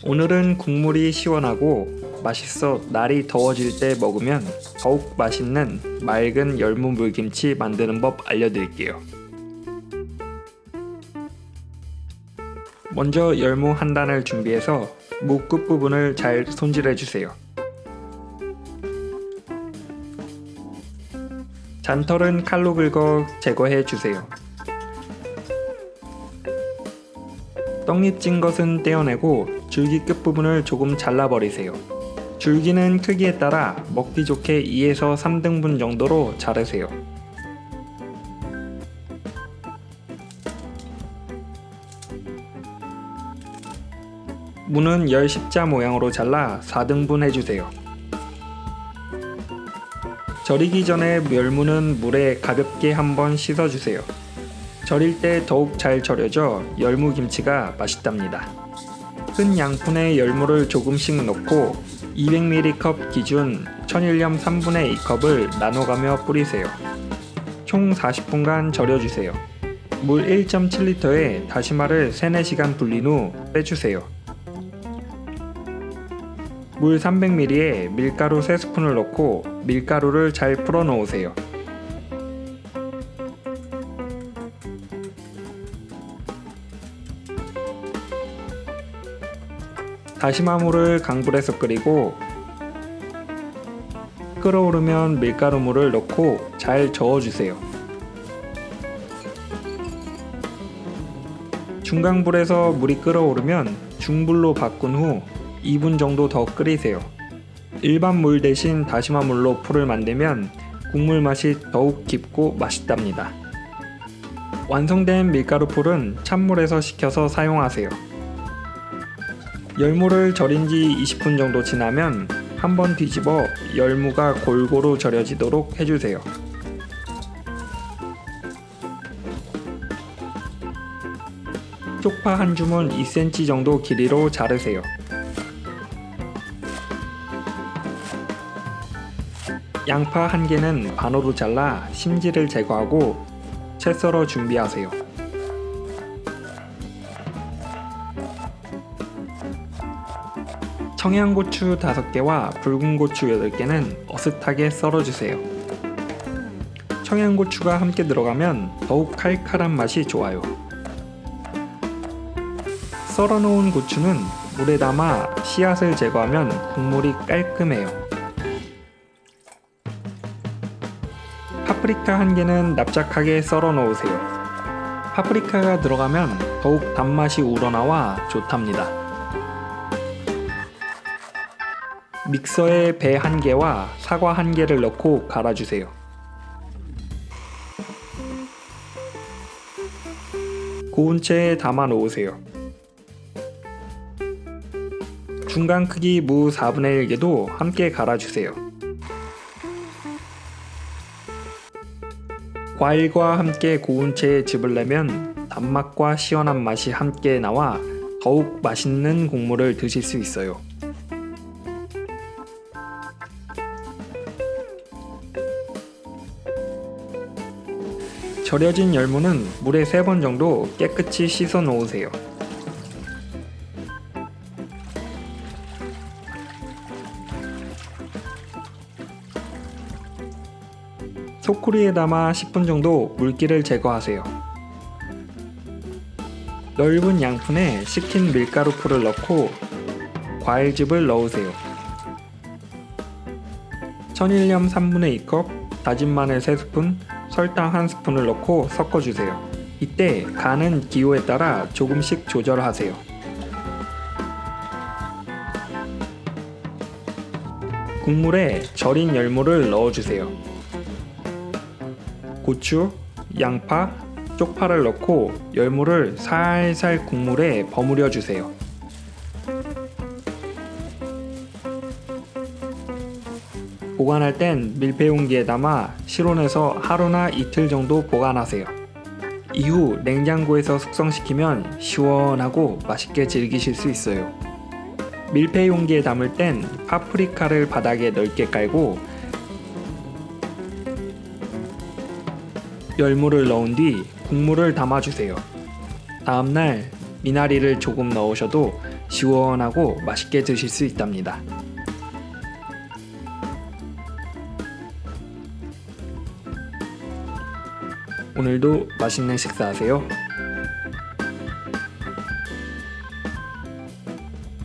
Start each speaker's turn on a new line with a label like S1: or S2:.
S1: 오늘은 국물이 시원하고 맛있어 날이 더워질 때 먹으면 더욱 맛있는 맑은 열무 물김치 만드는 법 알려드릴게요. 먼저 열무 한 단을 준비해서 무 끝부분을 잘 손질해주세요. 잔털은 칼로 긁어 제거해주세요. 떡잎 찐 것은 떼어내고 줄기 끝부분을 조금 잘라버리세요. 줄기는 크기에 따라 먹기 좋게 2에서 3등분 정도로 자르세요. 무는 열 십자 모양으로 잘라 4등분 해주세요. 절이기 전에 열무는 물에 가볍게 한번 씻어주세요. 절일 때 더욱 잘 절여져 열무김치가 맛있답니다. 큰 양푼에 열무를 조금씩 넣고 200ml 컵 기준 천일염 3분의 2컵을 나눠가며 뿌리세요. 총 40분간 절여주세요. 물 1.7리터에 다시마를 3-4시간 불린 후 빼주세요. 물 300ml에 밀가루 3스푼을 넣고 밀가루를 잘 풀어 놓으세요. 다시마물을 강불에서 끓이고 끓어오르면 밀가루물을 넣고 잘 저어주세요. 중강불에서 물이 끓어오르면 중불로 바꾼 후 2분 정도 더 끓이세요. 일반 물 대신 다시마물로 풀을 만들면 국물 맛이 더욱 깊고 맛있답니다. 완성된 밀가루 풀은 찬물에서 식혀서 사용하세요. 열무를 절인 지 20분 정도 지나면 한번 뒤집어 열무가 골고루 절여지도록 해주세요. 쪽파 한 줌은 2cm 정도 길이로 자르세요. 양파 한 개는 반으로 잘라 심지를 제거하고 채 썰어 준비하세요. 청양고추 5개와 붉은 고추 8개는 어슷하게 썰어주세요. 청양고추가 함께 들어가면 더욱 칼칼한 맛이 좋아요. 썰어놓은 고추는 물에 담아 씨앗을 제거하면 국물이 깔끔해요. 파프리카 한 개는 납작하게 썰어 놓으세요. 파프리카가 들어가면 더욱 단맛이 우러나와 좋답니다. 믹서에 배 한 개와 사과 한 개를 넣고 갈아주세요. 고운 채에 담아 놓으세요. 중간 크기 무 4분의 1개도 함께 갈아주세요. 과일과 함께 고운 채에 즙을 내면 단맛과 시원한 맛이 함께 나와 더욱 맛있는 국물을 드실 수 있어요. 절여진 열무는 물에 3번 정도 깨끗이 씻어 놓으세요. 소쿠리에 담아 10분 정도 물기를 제거하세요. 넓은 양푼에 식힌 밀가루 풀을 넣고 과일즙을 넣으세요. 천일염 3분의 2컵, 다진 마늘 3스푼, 설탕 1스푼을 넣고 섞어주세요. 이때 간은 기호에 따라 조금씩 조절하세요. 국물에 절인 열무를 넣어주세요. 고추, 양파, 쪽파를 넣고 열무를 살살 국물에 버무려 주세요. 보관할 땐 밀폐 용기에 담아 실온에서 하루나 이틀 정도 보관하세요. 이후 냉장고에서 숙성시키면 시원하고 맛있게 즐기실 수 있어요. 밀폐 용기에 담을 땐 파프리카를 바닥에 넓게 깔고 열무를 넣은 뒤 국물을 담아주세요. 다음날 미나리를 조금 넣으셔도 시원하고 맛있게 드실 수 있답니다. 오늘도 맛있는 식사하세요.